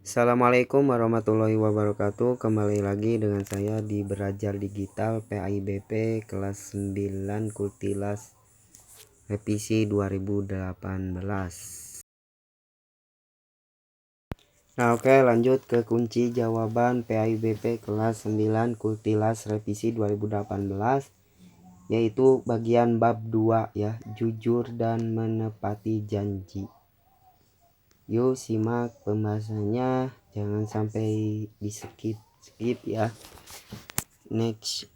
Assalamualaikum warahmatullahi wabarakatuh. Kembali lagi dengan saya di Belajar Digital PAIBP kelas 9 Kultilas revisi 2018. Oke, lanjut ke kunci jawaban PAIBP kelas 9 Kultilas revisi 2018, yaitu bagian bab 2 ya, jujur dan menepati janji. Yuk simak pembahasannya, jangan sampai di skip ya. Next.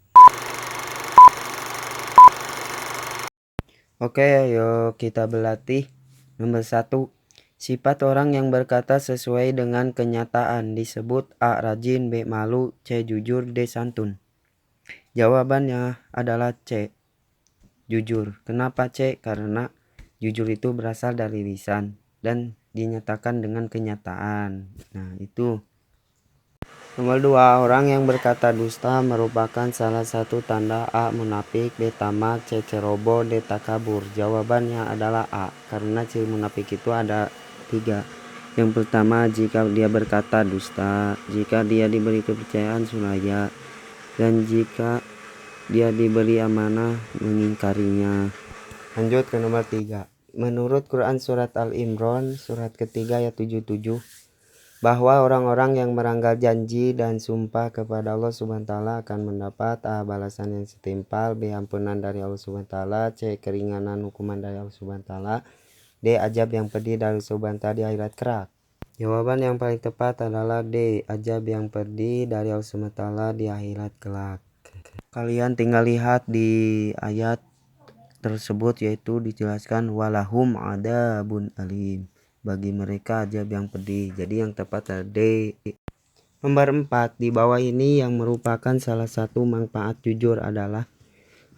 Oke, ayo kita berlatih. Nomor 1. Sifat orang yang berkata sesuai dengan kenyataan disebut A. Rajin, B. Malu, C. Jujur, D. Santun. Jawabannya adalah C. Jujur. Kenapa C? Karena jujur itu berasal dari lisan dan dinyatakan dengan kenyataan. Nah, itu. Nomor 2. Orang yang berkata dusta merupakan salah satu tanda A. Munafik, B. Tamak, C. Ceroboh, D. Takabur. Jawabannya adalah A, karena ciri munafik itu ada 3. Yang pertama, jika dia berkata dusta, jika dia diberi kepercayaan sulaya, dan jika dia diberi amanah mengingkarinya. Lanjut ke nomor 3. Menurut Quran surat Al-Imran surat ketiga ayat 77, bahwa orang-orang yang meranggar janji dan sumpah kepada Allah Subhanahu wa taala akan mendapat A. balasan yang setimpal, B. ampunan dari Allah Subhanahu wa taala, C. keringanan hukuman dari Allah Subhanahu wa taala, D. ajab yang pedih dari Allah Subhanahu wa taala di akhirat kelak. Jawaban yang paling tepat adalah D. ajab yang pedih dari Allah Subhanahu wa taala di akhirat kelak. Kalian tinggal lihat di ayat tersebut, yaitu dijelaskan walahum adabun alim, bagi mereka ajab yang pedih. Jadi yang tepat adalah D. Nomor 4. Di bawah ini yang merupakan salah satu manfaat jujur adalah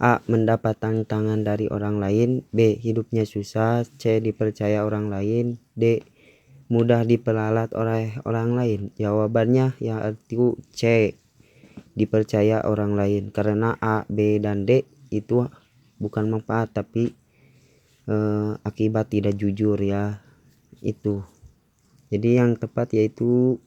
A. mendapat tantangan dari orang lain, B. hidupnya susah, C. dipercaya orang lain, D. mudah diperalat oleh orang lain. Jawabannya yaitu C. dipercaya orang lain, karena A, B, dan D itu bukan manfaat tapi akibat tidak jujur ya, itu. Jadi yang tepat yaitu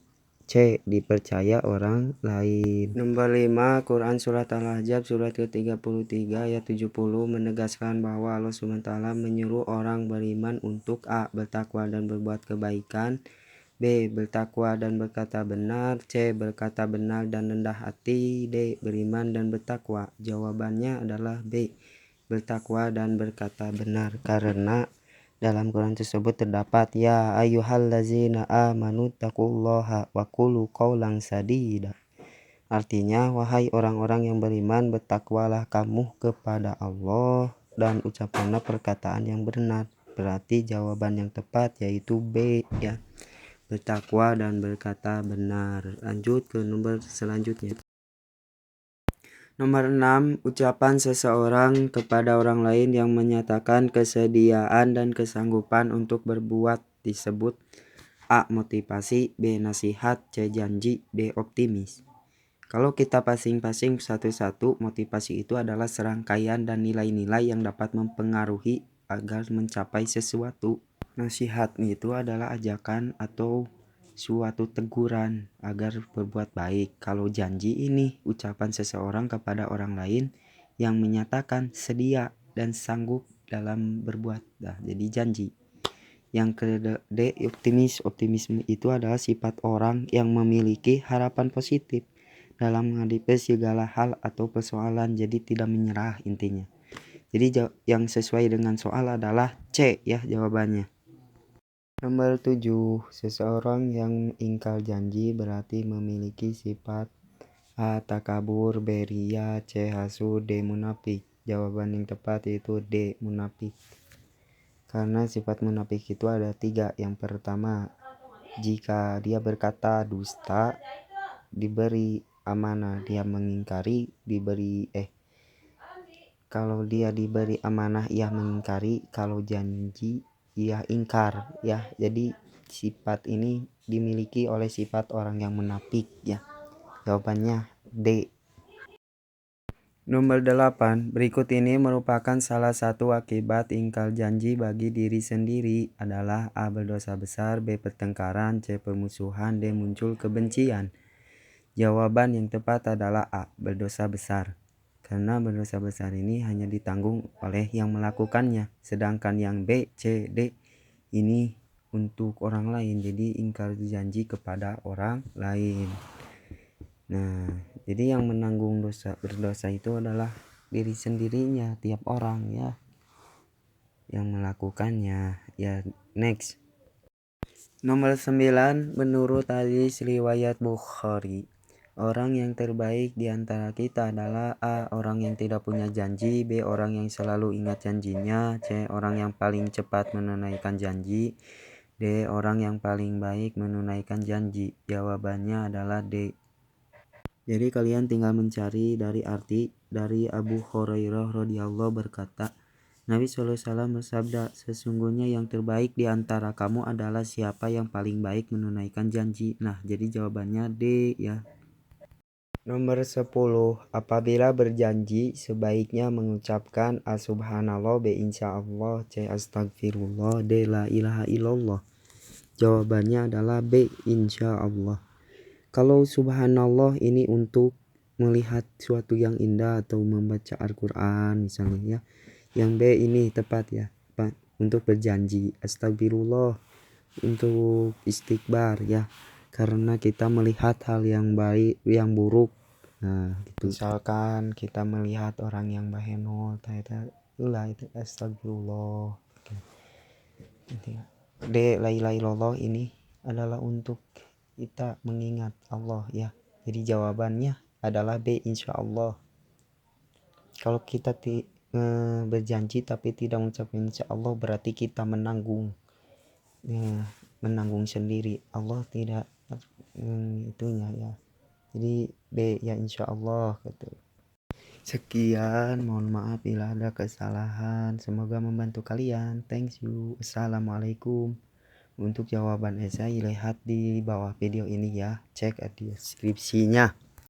C. dipercaya orang lain. Nomor 5. Quran surat Al-Ahzab surat ke-33 ayat 70 menegaskan bahwa Allah SWT menyuruh orang beriman untuk A. bertakwa dan berbuat kebaikan, B. bertakwa dan berkata benar, C. berkata benar dan rendah hati, D. beriman dan bertakwa. Jawabannya adalah B. bertakwa dan berkata benar, karena dalam Quran tersebut terdapat ya ayyuhallazina amanu taqullaha wa qulu qaulan sadida. Artinya, wahai orang-orang yang beriman, bertakwalah kamu kepada Allah dan ucapkanlah perkataan yang benar. Berarti jawaban yang tepat yaitu B ya, bertakwa dan berkata benar. Lanjut ke nomor selanjutnya. Nomor 6. Ucapan seseorang kepada orang lain yang menyatakan kesediaan dan kesanggupan untuk berbuat disebut A. motivasi, B. nasihat, C. janji, D. optimis. Kalau kita pasing-pasing satu-satu, motivasi itu adalah serangkaian dan nilai-nilai yang dapat mempengaruhi agar mencapai sesuatu. Nasihat itu adalah ajakan atau suatu teguran agar berbuat baik. Kalau janji ini ucapan seseorang kepada orang lain yang menyatakan sedia dan sanggup dalam berbuat. Jadi janji. Yang kedua, D. optimis. Optimisme itu adalah sifat orang yang memiliki harapan positif dalam menghadapi segala hal atau persoalan, jadi tidak menyerah intinya. Jadi yang sesuai dengan soal adalah C ya jawabannya. Nomor 7. Seseorang yang ingkar janji berarti memiliki sifat A. takabur, B. riya, C. hasud, D. munafik. Jawaban yang tepat yaitu D. munafik. Karena sifat munafik itu ada 3. Yang pertama, jika dia berkata dusta, diberi amanah dia mengingkari, kalau dia diberi amanah ia mengingkari, kalau janji ia ingkar ya. Jadi sifat ini dimiliki oleh sifat orang yang munafik ya. Jawabannya D. Nomor 8. Berikut ini merupakan salah satu akibat ingkar janji bagi diri sendiri adalah A. Berdosa besar, B. Pertengkaran, C. Permusuhan, D. Muncul kebencian. Jawaban yang tepat adalah A. Berdosa besar. Karena berdosa besar ini hanya ditanggung oleh yang melakukannya. Sedangkan yang B, C, D ini untuk orang lain. Jadi ingkar janji kepada orang lain. Nah, jadi yang menanggung berdosa itu adalah diri sendirinya, tiap orang ya yang melakukannya. Ya, next. Nomor 9, menurut hadis riwayat Bukhari, orang yang terbaik di antara kita adalah A. Orang yang tidak punya janji, B. Orang yang selalu ingat janjinya, C. Orang yang paling cepat menunaikan janji, D. Orang yang paling baik menunaikan janji. Jawabannya adalah D. Jadi kalian tinggal mencari dari arti. Dari Abu Hurairah radhiyallahu berkata, Nabi SAW bersabda, sesungguhnya yang terbaik di antara kamu adalah siapa yang paling baik menunaikan janji. Nah, jadi jawabannya D ya. Nomor 10. Apabila berjanji, sebaiknya mengucapkan Subhanallah, B. Insyaallah, C. Astagfirullah, D. La ilaha illallah. Jawabannya adalah B. Insyaallah. Kalau subhanallah ini untuk melihat suatu yang indah atau membaca Al-Quran misalnya ya. Yang B ini tepat ya, untuk berjanji. Astagfirullah untuk istighbar ya, karena kita melihat hal yang baik, yang buruk. Nah, gitu. Misalkan kita melihat orang yang bahenol, itu astagfirullah. D. La ilaha illallah ini adalah untuk kita mengingat Allah ya. Jadi jawabannya adalah B. Insyaallah. Kalau kita berjanji tapi tidak mengucapkan insyaallah, berarti kita menanggung sendiri. Allah tidak itunya ya. Jadi B ya insyaallah gitu. Sekian, mohon maaf bila ada kesalahan. Semoga membantu kalian. Thank you. Assalamualaikum. Untuk jawaban esai lihat di bawah video ini ya. Cek di deskripsinya.